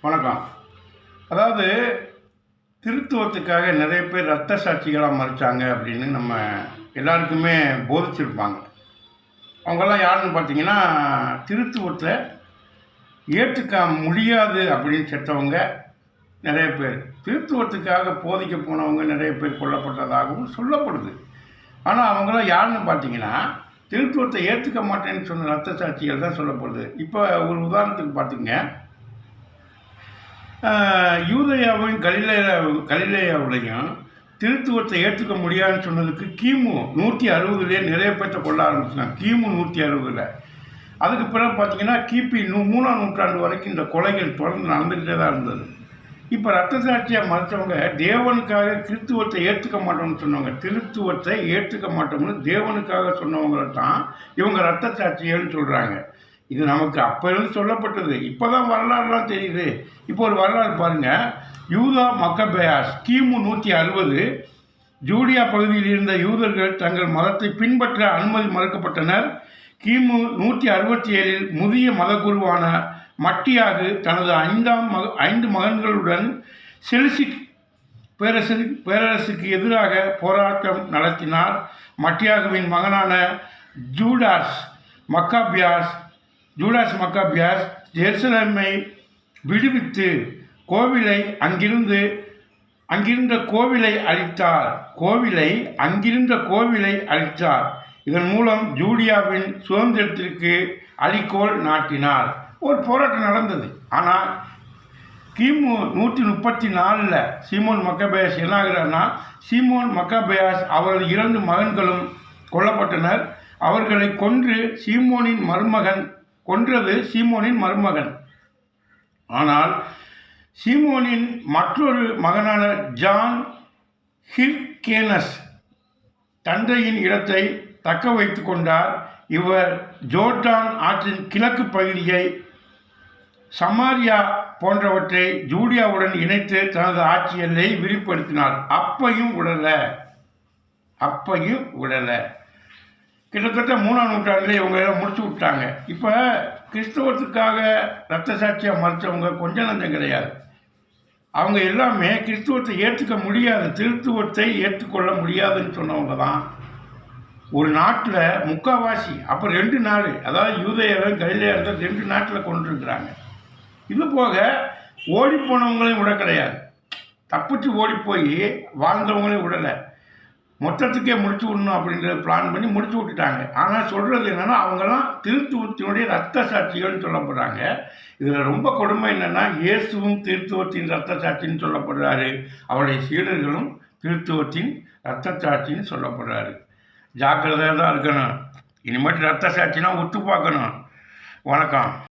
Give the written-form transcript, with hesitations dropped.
வணக்கம். அதாவது திருத்துவத்துக்காக நிறைய பேர் ரத்த சாட்சிகளாக மறிச்சாங்க அப்படின்னு நம்ம எல்லாருக்குமே போதிச்சிருப்பாங்க. அவங்கெல்லாம் யாருன்னு பார்த்தீங்கன்னா, திருத்துவத்தை ஏற்றுக்க முடியாது அப்படின்னு செத்தவங்க நிறைய பேர். திருத்துவத்துக்காக போதிக்க போனவங்க நிறைய பேர் கொல்லப்பட்டதாகவும் சொல்லப்படுது. ஆனால் அவங்களாம் யாருன்னு பார்த்தீங்கன்னா, திருத்துவத்தை ஏற்றுக்க மாட்டேன்னு சொன்ன ரத்த சாட்சிகள் தான் சொல்லப்படுது. இப்போ ஒரு உதாரணத்துக்கு பார்த்துங்க, யூதேயாவையும் கலிலேயாவிலையும் திருத்துவத்தை ஏற்றுக்க முடியாதுன்னு சொன்னதுக்கு கிமு 160 நிறைய பேர்த்த கொள்ள ஆரம்பிச்சாங்க. கிமு 160. அதுக்கு பிறகு பார்த்தீங்கன்னா கிபி 3ஆம் நூற்றாண்டு வரைக்கும் இந்த கொலைகள் தொடர்ந்து நடந்துக்கிட்டே தான் இருந்தது. இப்போ ரத்த சாட்சியாக மறுத்தவங்க தேவனுக்காக கிறித்துவத்தை ஏற்றுக்க மாட்டோம்னு சொன்னவங்க, திருத்துவத்தை ஏற்றுக்க மாட்டோம்னு தேவனுக்காக சொன்னவங்களை தான் இவங்க ரத்த சாட்சிகள்னு சொல்கிறாங்க. இது நமக்கு அப்போ இருந்து சொல்லப்பட்டது. இப்போ தான் வரலாறுலாம் தெரியுது. இப்போ ஒரு வரலாறு பாருங்கள். யூதா மக்கபேயாஸ் கிமு 160 ஜூடியா பகுதியில் இருந்த யூதர்கள் தங்கள் மதத்தை பின்பற்ற அனுமதி மறுக்கப்பட்டனர். கிமு 167 முதிய மதகுருவான மட்டியாகு தனது 5 மகன்களுடன் செல்சிக் பேரரசுக்கு எதிராக போராட்டம் நடத்தினார். மட்டியாகுவின் மகனான ஜூடாஸ் மக்காபியாஸ் ஜெருசலேமை விடுவித்து அங்கிருந்த கோவிலை அழித்தார். இதன் மூலம் ஜூடியாவின் சுதந்திரத்திற்கு அடிக்கோல் நாட்டினார். ஒரு போராட்டம் நடந்தது. ஆனால் கிமு 134 சீமோன் மக்கபேயாஸ் என்ன ஆகிறார்னா, சீமோன் மக்கபேயாஸ் அவரது 2 மகன்களும் கொல்லப்பட்டனர். அவர்களை கொன்றது சீமோனின் மருமகன். ஆனால் சீமோனின் மற்றொரு மகனான ஜான் ஹிர்கேனஸ் தந்தையின் இடத்தை தக்க வைத்து கொண்டார். இவர் ஜோர்டான் ஆற்றின் கிழக்கு பகுதியை, சமாரியா போன்றவற்றை ஜூடியாவுடன் இணைத்து தனது ஆட்சி எல்லையை விரிவுபடுத்தினார். அப்பையும் விடலை. கிட்டத்தட்ட 3ஆம் நூற்றாண்டில் இவங்க எல்லாம் முடிச்சு விட்டாங்க. இப்போ கிறிஸ்தவத்துக்காக ரத்த சாட்சியாக மறுத்தவங்க கொஞ்சம் நஞ்சம் கிடையாது. அவங்க எல்லாமே கிறிஸ்துவத்தை ஏற்றுக்க முடியாது, திருத்துவத்தை ஏற்றுக்கொள்ள முடியாதுன்னு சொன்னவங்க தான். ஒரு நாட்டில் முக்கால்வாசி, அப்போ 2 நாடு, அதாவது யூதேயாவும் கலிலேயாவும் 2 நாட்டில் கொண்டிருக்கிறாங்க. இது போக ஓடிப்போனவங்களையும் விட கிடையாது, தப்பிச்சு ஓடி போய் வாழ்ந்தவங்களையும் விடலை. மொத்தத்துக்கே முடிச்சு விடணும் அப்படின்ற பிளான் பண்ணி முடிச்சு விட்டுட்டாங்க. ஆனால் சொல்கிறது என்னென்னா, அவங்கெல்லாம் திருத்துவத்தினுடைய ரத்த சாட்சிகள்னு சொல்லப்படுறாங்க. இதில் ரொம்ப கொடுமை என்னென்னா, இயேசுவும் திருத்துவத்தின் ரத்த சாட்சின்னு சொல்லப்படுறாரு. அவருடைய சீடர்களும் திருத்துவத்தின் ரத்த சாட்சின்னு சொல்லப்படுறாரு. ஜாக்கிரதையாக தான் இருக்கணும். இனிமேட்டு ரத்த சாட்சினா உத்து பார்க்கணும். வணக்கம்.